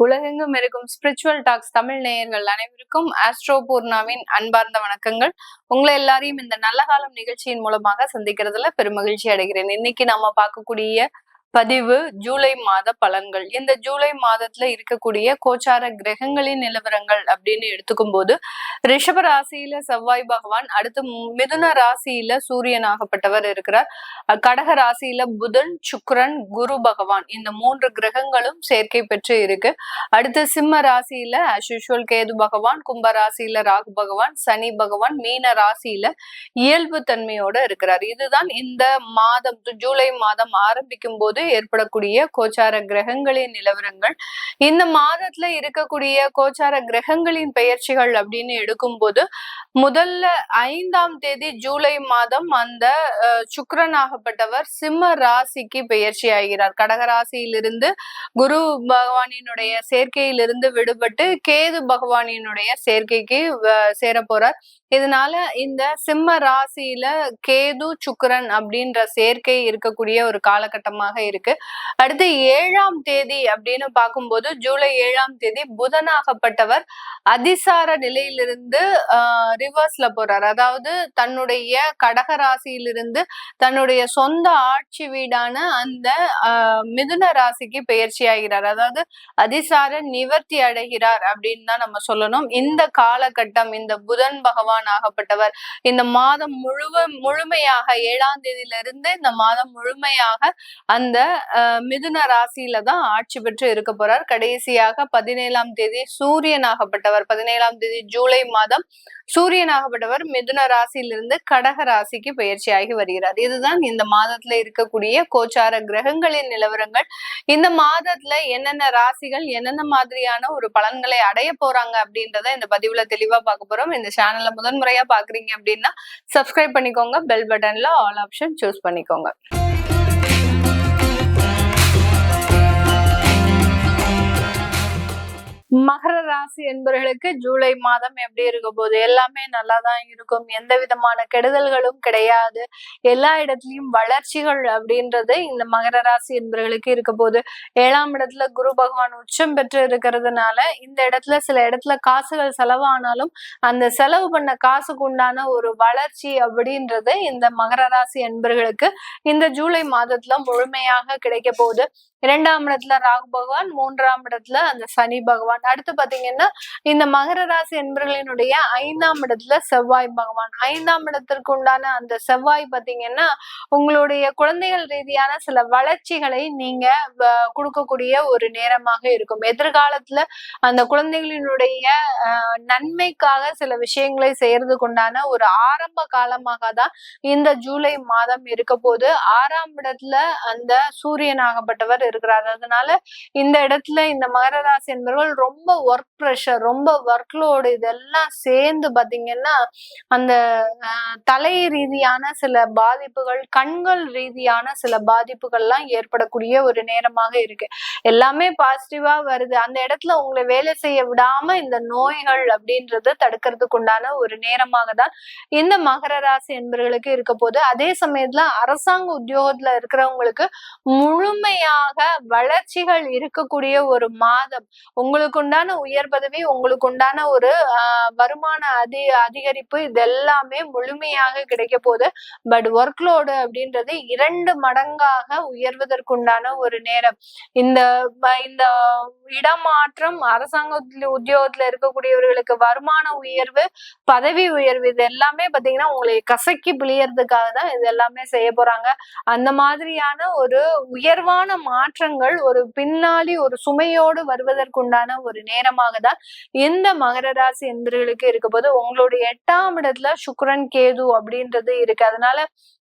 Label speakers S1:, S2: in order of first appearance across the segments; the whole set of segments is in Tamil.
S1: உலகெங்கும் இருக்கும் ஸ்பிரிச்சுவல் டாக்ஸ் தமிழ் நேயர்கள் அனைவருக்கும் ஆஸ்ட்ரோ பூர்ணாவின் அன்பார்ந்த வணக்கங்கள். உங்களை எல்லாரையும் இந்த நல்ல காலம் நிகழ்ச்சியின் மூலமாக சந்திக்கிறதுல பெருமகிழ்ச்சி அடைகிறேன். இன்னைக்கு நாம பார்க்கக்கூடிய பதிவு ஜூலை மாத பலன்கள். இந்த ஜூலை மாதத்துல இருக்கக்கூடிய கோச்சார கிரகங்களின் நிலவரங்கள் அப்படின்னு எடுத்துக்கும் போது ரிஷப ராசியில செவ்வாய் பகவான், அடுத்து மிதுன ராசியில சூரியனாகப்பட்டவர் இருக்கிறார். கடக ராசியில புதன், சுக்கிரன், குரு பகவான், இந்த 3 கிரகங்களும் சேர்க்கை பெற்று இருக்கு. அடுத்து சிம்ம ராசியில அஸ்யூஷுவல் கேது பகவான், கும்ப ராசியில ராகு பகவான், சனி பகவான், மீன ராசியில இயல்பு தன்மையோட இருக்கிறார். இதுதான் இந்த மாதம் ஜூலை மாதம் ஆரம்பிக்கும் போது ஏற்படக்கூடிய கோச்சார கிரகங்களின் நிலவரங்கள். இந்த மாதத்துல இருக்கக்கூடிய கோச்சார கிரகங்களின் பெயர்ச்சிகள் அப்படின்னு எடுக்கும் போது முதல்ல 5ஆம் தேதி ஜூலை மாதம் அந்த சுக்கிரன் ஆகப்பட்டவர் சிம்ம ராசிக்கு பெயர்ச்சி ஆகிறார். கடகராசியிலிருந்து குரு பகவானினுடைய சேர்க்கையிலிருந்து விடுபட்டு கேது பகவானினுடைய சேர்க்கைக்கு சேர போறார். இதனால இந்த சிம்ம ராசியில கேது சுக்கிரன் அப்படின்ற சேர்க்கை இருக்கக்கூடிய ஒரு காலகட்டமாக இருக்கு. அடுத்து 7ஆம் தேதி அப்படின்னு பார்க்கும்போது ஜூலை 7ஆம் தேதி புதனாகப்பட்டவர் அதிசார நிலையிலிருந்து ரிவர்ஸ்ல போறார். அதாவது தன்னுடைய கடக ராசியிலிருந்து தன்னுடைய சொந்த ஆட்சி வீடான அந்த மிதுன ராசிக்கு பெயர்ச்சி ஆகிறார். அதாவது அதிசார நிவர்த்தி அடைகிறார் அப்படின்னு தான் நம்ம சொல்லணும். இந்த காலகட்டம் இந்த புதன் பகவான் ஆகப்பட்டவர் இந்த மாதம் முழுமையாக 7ஆம் தேதியிலிருந்து இந்த மாதம் முழுமையாக அந்த மிதுன ராசியில தான் ஆட்சி பெற்று இருக்க போறார். கடைசியாக 17ஆம் தேதி சூரியனாகப்பட்டவர் 17ஆம் தேதி ஜூலை மாதம் சூரியனாகப்பட்டவர் மிதுன ராசியிலிருந்து கடக ராசிக்கு பயிற்சி ஆகி வருகிறார். இதுதான் இந்த மாதத்துல இருக்கக்கூடிய கோச்சார கிரகங்களின் நிலவரங்கள். இந்த மாதத்துல என்னென்ன ராசிகள் என்னென்ன மாதிரியான ஒரு பலன்களை அடைய போறாங்க அப்படின்றத இந்த பதிவுல தெளிவா பார்க்க போறோம். இந்த சேனல்ல முதன்முறையா பாக்குறீங்க அப்படின்னா சப்ஸ்கிரைப் பண்ணிக்கோங்க, பெல் பட்டன்ல ஆல் ஆப்ஷன் சூஸ் பண்ணிக்கோங்க. மகர ராசி என்பவர்களுக்கு ஜூலை மாதம் எப்படி இருக்க போகுது? எல்லாமே நல்லாதான் இருக்கும். எந்த விதமான கெடுதல்களும் கிடையாது. எல்லா இடத்துலயும் வளர்ச்சிகள் அப்படின்றது இந்த மகர ராசி என்பவர்களுக்கு இருக்க போகுது. 7ஆம் இடத்துல குரு பகவான் உச்சம் பெற்று இருக்கிறதுனால இந்த இடத்துல சில இடத்துல காசுகள் செலவானாலும் அந்த செலவு பண்ண காசுக்கு உண்டான ஒரு வளர்ச்சி அப்படின்றது இந்த மகர ராசி என்பவர்களுக்கு இந்த ஜூலை மாதத்துல முழுமையாக கிடைக்க போகுது. 2ஆம் இடத்துல ராகு பகவான், 3ஆம் இடத்துல அந்த சனி பகவான். அடுத்து பாத்தீங்கன்னா இந்த மகர ராசி என்பவர்களினுடைய 5ஆம் இடத்துல செவ்வாய் பகவான். 5ஆம் இடத்திற்கு உண்டான அந்த செவ்வாய் பாத்தீங்கன்னா உங்களுடைய குழந்தைகள் ரீதியான சில வளர்ச்சிகளை நீங்க கொடுக்கக்கூடிய ஒரு நேரமாக இருக்கும். எதிர்காலத்துல அந்த குழந்தைகளினுடைய நன்மைக்காக சில விஷயங்களை செய்யறதுக்கு உண்டான ஒரு ஆரம்ப காலமாக தான் இந்த ஜூலை மாதம் இருக்க போது. 6ஆம் இடத்துல அந்த சூரியனாகப்பட்டவர் இருக்கிறார். அதனால இந்த இடத்துல இந்த மகர ராசி என்பவர்கள் ரொம்ப ஒர்க் ப்ரெஷர், ரொம்ப ஒர்க் லோடு இதெல்லாம் சேர்ந்து பாத்தீங்கன்னா அந்த தலை ரீதியான சில பாதிப்புகள், கண்கள் ரீதியான சில பாதிப்புகள்லாம் ஏற்படக்கூடிய ஒரு நேரமாக இருக்கு. எல்லாமே பாசிட்டிவா வருது. அந்த இடத்துல உங்களை வேலை செய்ய விடாம இந்த நோய்கள் அப்படின்றது தடுக்கிறதுக்கு உண்டான ஒரு நேரமாக தான் இந்த மகர ராசி என்பவர்களுக்கு இருக்க போது. அதே சமயத்துல அரசாங்க உத்தியோகத்துல இருக்கிறவங்களுக்கு முழுமையாக வளர்ச்சிகள் இருக்கக்கூடிய ஒரு மாதம். உங்களுக்கு உண்டான உயர் பதவி, உங்களுக்கு உண்டான ஒரு வருமான அதிகரிப்பு இதெல்லாமே முழுமையாக கிடைக்க போகுது. பட் ஒர்க் லோடு அப்படின்றது 2 மடங்காக உயர்வதற்குண்டான ஒரு நேரம். இந்த இடமாற்றம், அரசாங்க உத்தியோகத்துல இருக்கக்கூடியவர்களுக்கு வருமான உயர்வு, பதவி உயர்வு இது எல்லாமே பாத்தீங்கன்னா உங்களை கசக்கி பிழியறதுக்காக தான் இது எல்லாமே செய்ய போறாங்க. அந்த மாதிரியான ஒரு உயர்வான மாற்றங்கள் ஒரு பின்னாடி ஒரு சுமையோடு வருவதற்குண்டான ஒரு நேரமாக தான் இந்த மகர ராசி என்பவர்களுக்கு இருக்க போது. உங்களுடைய 8ஆம் இடத்துல சுக்கிரன் கேது அப்படின்றது இருக்கு. அதனால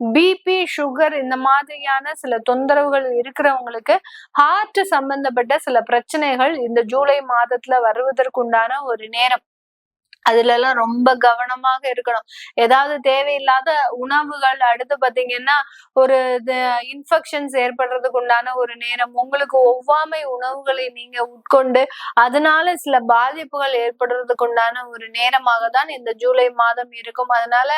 S1: பிபி, சுகர் இந்த மாதிரியான சில தொந்தரவுகள் இருக்கிறவங்களுக்கு ஹார்ட் சம்பந்தப்பட்ட சில பிரச்சனைகள் இந்த ஜூலை மாதத்துல வருவதற்குண்டான ஒரு நேரம். அதுல எல்லாம் ரொம்ப கவனமாக இருக்கணும். ஏதாவது தேவையில்லாத உணவுகள், அடுத்து பாத்தீங்கன்னா ஒரு இன்ஃபெக்ஷன்ஸ் ஏற்படுறதுக்கு உண்டான ஒரு நேரம், உங்களுக்கு ஒவ்வாமை உணவுகளை நீங்க உட்கொண்டு அதனால சில பாதிப்புகள் ஏற்படுறதுக்கு உண்டான ஒரு நேரமாக தான் இந்த ஜூலை மாதம் இருக்கும். அதனால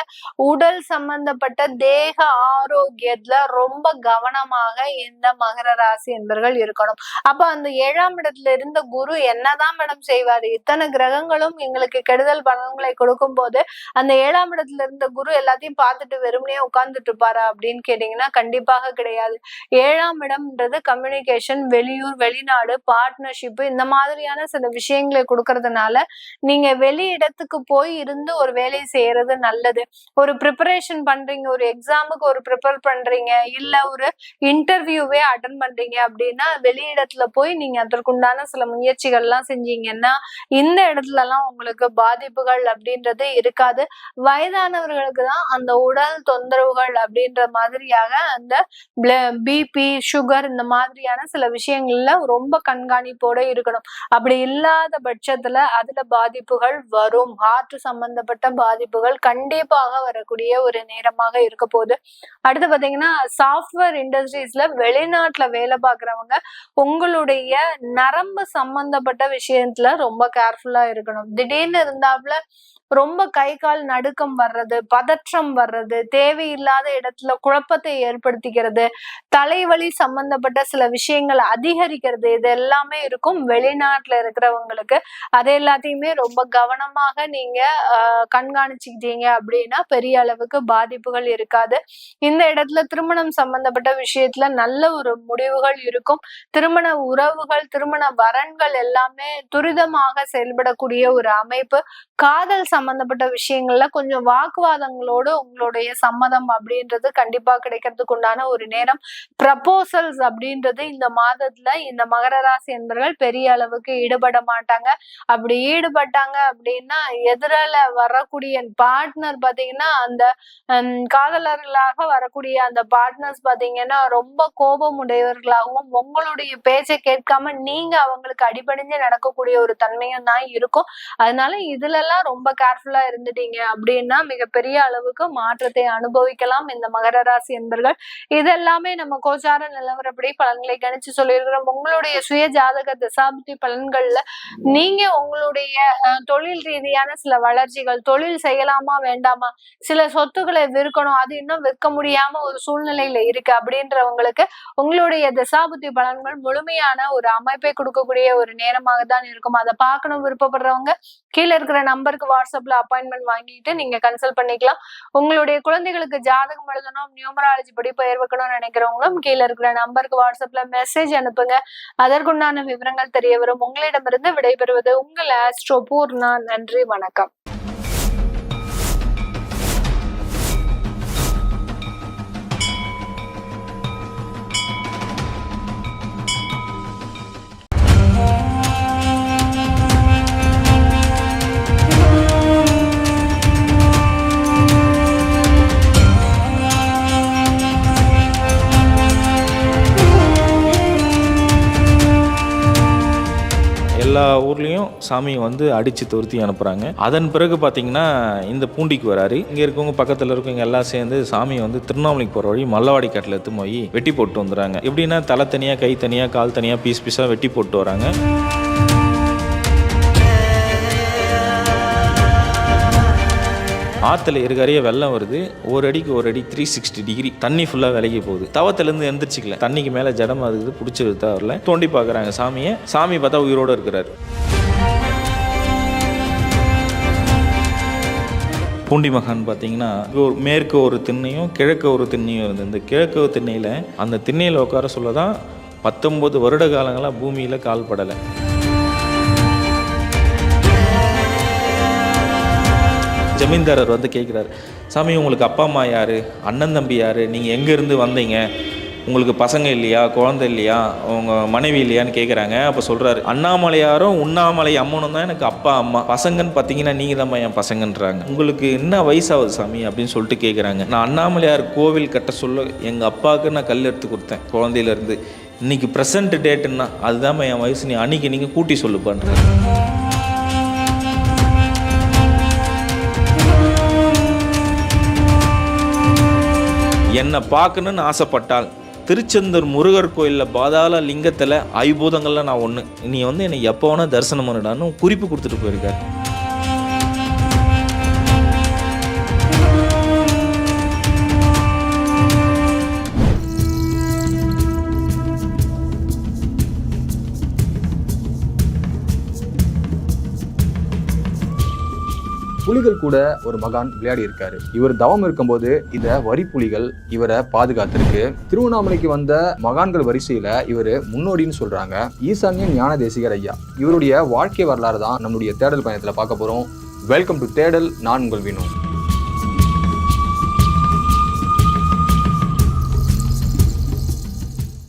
S1: உடல் சம்பந்தப்பட்ட தேக ஆரோக்கியத்துல ரொம்ப கவனமாக இந்த மகர ராசி என்பர்கள் இருக்கணும். அப்ப அந்த 7ஆம் இடத்துல இருந்த குரு என்னதான் மேடம் செய்வாரு? இத்தனை கிரகங்களும் எங்களுக்கு கெடுதல் பலன்களை கொடுக்கும் போது அந்த 7ஆம் இடத்துல இருந்த குரு எல்லாத்தையும் பார்த்துட்டு வெறுமனே உட்கார்ந்துட்டு இருப்பாரா அப்படின்னு கேட்டீங்கன்னா கண்டிப்பாக கிடையாது. 7ஆம் இடம்ன்றது கம்யூனிகேஷன், வெளியூர், வெளிநாடு, பார்ட்னர்ஷிப், இந்த மாதிரியான சில விஷயங்களை கொடுக்கறதுனால நீங்க வெளி இடத்துக்கு போய் இருந்து ஒரு வேலையை செய்யறது நல்லது. ஒரு ப்ரிப்பரேஷன் பண்றீங்க, ஒரு எக்ஸாமுக்கு ஒரு ப்ரிப்பேர் பண்றீங்க, இல்ல ஒரு இன்டர்வியூவே அட்டன் பண்றீங்க அப்படின்னா வெளியிடத்துல போய் நீங்க அதற்குண்டான சில முயற்சிகள் எல்லாம் செஞ்சீங்கன்னா இந்த இடத்துல எல்லாம் உங்களுக்கு பாதிப்புகள் அப்படின்றது இருக்காது. வயதானவர்களுக்கு தான் அந்த உடல் தொந்தரவுகள் அப்படின்ற மாதிரியாக அந்த பிபி, சுகர் இந்த மாதிரியான சில விஷயங்கள்ல ரொம்ப கண்காணிப்போட இருக்கணும். அப்படி இல்லாத பட்சத்துல அதுல பாதிப்புகள் வரும். ஹார்ட் சம்பந்தப்பட்ட பாதிப்புகள் கண்டிப்பாக வரக்கூடிய ஒரு நேரமாக இருக்க போகுது. அடுத்து பாத்தீங்கன்னா சாஃப்ட்வேர் இண்டஸ்ட்ரீஸ்ல வெளிநாட்டுல வேலை பார்க்கறவங்க உங்களுடைய நரம்பு சம்பந்தப்பட்ட விஷயத்துல ரொம்ப கேர்ஃபுல்லா இருக்கணும். திடீர்னு இருந்தாப்புல ரொம்ப கை கால் நடுக்கம் வர்றது, பதற்றம் வர்றது, தேவையில்லாத இடத்துல குழப்பத்தை ஏற்படுத்திக்கிறது, தலைவலி சம்பந்தப்பட்ட சில விஷயங்கள் அதிகரிக்கிறது, இது எல்லாமே இருக்கும் வெளிநாட்டுல இருக்கிறவங்களுக்கு. அது எல்லாத்தையுமே ரொம்ப கவனமாக நீங்க கண்காணிச்சுக்கிட்டீங்க அப்படின்னா பெரிய அளவுக்கு பாதிப்புகள் இருக்காது. இந்த இடத்துல திருமணம் சம்பந்தப்பட்ட விஷயத்துல நல்ல ஒரு முடிவுகள் இருக்கும். திருமண உறவுகள், திருமண வரன்கள் எல்லாமே துரிதமாக செயல்படக்கூடிய ஒரு அமைப்பு. காதல் சம்பந்தப்பட்ட விஷயங்கள்ல கொஞ்சம் வாக்குவாதங்களோடு உங்களுடைய சம்மதம் அப்படின்றது கண்டிப்பா கிடைக்கிறதுக்கு உண்டான ஒரு நேரம். ப்ரப்போசல்ஸ் அப்படின்றது இந்த மாதத்துல இந்த மகர ராசி என்பவர்கள் பெரிய அளவுக்கு ஈடுபட மாட்டாங்க. அப்படி ஈடுபட்டாங்க அப்படின்னா எதிரால வரக்கூடிய பார்ட்னர் பாத்தீங்கன்னா அந்த காதலர்களாக வரக்கூடிய அந்த பார்ட்னர்ஸ் பாத்தீங்கன்னா ரொம்ப கோபம் உடையவர்களாகவும் உங்களுடைய பேச்சை கேட்காம நீங்க அவங்களுக்கு அடிபணிஞ்சு நடக்கக்கூடிய ஒரு தன்மையும் தான் இருக்கும். அதனால இதுல எல்லாம் ரொம்ப கேர்ஃபுல்லா இருந்துட்டீங்க அப்படின்னா மிகப்பெரிய அளவுக்கு மாற்றத்தை அனுபவிக்கலாம் இந்த மகர ராசி என்பர்கள். இதெல்லாமே நம்ம கோச்சார நிலவரப்படி பலன்களை கணிச்சு சொல்லியிருக்கிறோம். உங்களுடைய சுய ஜாதக தசாபுத்தி பலன்கள்ல நீங்க உங்களுடைய தொழில் ரீதியான சில வளர்ச்சிகள், தொழில் செய்யலாமா வேண்டாமா, சில சொத்துக்களை விற்கணும், அது இன்னும் விற்க முடியாம ஒரு சூழ்நிலையில இருக்கு அப்படின்றவங்களுக்கு உங்களுடைய தசாபுத்தி பலன்கள் முழுமையான ஒரு அமைப்பை கொடுக்கக்கூடிய ஒரு நேரமாக தான் இருக்கும். அதை பார்க்கணும் விருப்பப்படுறவங்க கீழே இருக்கிற நம்பருக்கு வாட்ஸ்அப்ல அப்பாயின்மெண்ட் வாங்கிட்டு நீங்க கன்சல்ட் பண்ணிக்கலாம். உங்களுடைய குழந்தைகளுக்கு ஜாதகம் எழுதணும், நியூமராலஜி படி பெயர் வைக்கணும்னு நினைக்கிறவங்களும் கீழே இருக்கிற நம்பருக்கு வாட்ஸ்அப்ல மெசேஜ் அனுப்புங்க. அதற்குண்டான விவரங்கள் தெரிய வரும். உங்களிடமிருந்து விடைபெறுவது உங்கள் ஆஸ்ட்ரோ பூர்ணா. நன்றி, வணக்கம்.
S2: எல்லா ஊர்லேயும் சாமியை வந்து அடித்து துரத்தி அனுப்புகிறாங்க. அதன் பிறகு பார்த்தீங்கன்னா இந்த பூண்டிக்கு வராரு. இங்கே இருக்கவங்க பக்கத்தில் இருக்கவங்க எல்லாம் சேர்ந்து சாமியை வந்து திருவண்ணாமலைக்கு போகிற வழி மல்லவாடி காட்டில் எடுத்து போய் வெட்டி போட்டு வந்துடுறாங்க. எப்படின்னா தலை தனியாக, கை தனியாக, கால் தனியாக, பீஸ் பீஸாக வெட்டி போட்டு வராங்க. ஆற்றுல இருக்கையே வெள்ளம் வருது. ஒரு அடிக்கு ஒரு அடி 360 டிகிரி தண்ணி ஃபுல்லாக விலகி போகுது. தவத்திலேருந்து எந்திரிச்சிக்கல, தண்ணிக்கு மேலே ஜடம் அதுக்கு பிடிச்சிருந்தா வரல. தோண்டி பார்க்குறாங்க சாமியை. சாமி பார்த்தா உயிரோடு இருக்கிறாரு. பூண்டி மகான் பார்த்தீங்கன்னா மேற்கு ஒரு திண்ணையும் கிழக்கு ஒரு திண்ணையும் இருந்தது. இந்த கிழக்கு திண்ணையில் அந்த திண்ணையில் உட்கார சொல்ல தான் 19 வருட காலங்களாக பூமியில் கால் படலை. ஜமீன்தாரர் வந்து கேட்குறாரு, சாமி உங்களுக்கு அப்பா அம்மா யார், அண்ணன் தம்பி யார், நீங்கள் எங்கேருந்து வந்தீங்க, உங்களுக்கு பசங்க இல்லையா, குழந்தை இல்லையா, உங்கள் மனைவி இல்லையான்னு கேட்குறாங்க. அப்போ சொல்கிறாரு, அண்ணாமலையாரும் உண்ணாமலை அம்மனும் தான் எனக்கு அப்பா அம்மா, பசங்கன்னு பார்த்தீங்கன்னா நீங்கள் தான் என் பசங்கன்றாங்க. உங்களுக்கு என்ன வயசாகுது சாமி அப்படின்னு சொல்லிட்டு கேட்குறாங்க. நான் அண்ணாமலையார் கோவில் கட்ட சொல்ல எங்கள் அப்பாவுக்கு நான் கல் எடுத்து கொடுத்தேன் குழந்தையிலேருந்து. இன்றைக்கி ப்ரெசன்ட் டேட்டுன்னா அதுதான் என் வயசு, நீ அன்றைக்கி நீங்கள் கூட்டி சொல்லுப்பான்றாங்க. என்னை பார்க்கணுன்னு ஆசைப்பட்டால் திருச்செந்தூர் முருகர் கோயிலில் பாதாள லிங்கத்தில் ஐபூதங்களில் நான் ஒன்று, நீ வந்து என்னை எப்போ வேணால் தரிசனம் பண்ணிடான்னு குறிப்பு கொடுத்துட்டு போயிருக்காரு.
S3: புலிகள் கூட ஒரு மகான் விளையாடி இருக்காரு. இவர் தவம் இருக்கும்போது இந்த வரி புலிகள் இவரை பாதுகாத்திருக்கு. திருவண்ணாமலைக்கு வந்த மகான்கள் வரிசையில இவரு முன்னோடின்னு சொல்றாங்க. ஈசான்ய ஞான தேசிகர் ஐயா, இவருடைய வாழ்க்கை வரலாறு தான் நம்மளுடைய தேடல் பயணத்துல பார்க்க போறோம். வெல்கம் டு தேடல். நான் உங்கள் வினோ.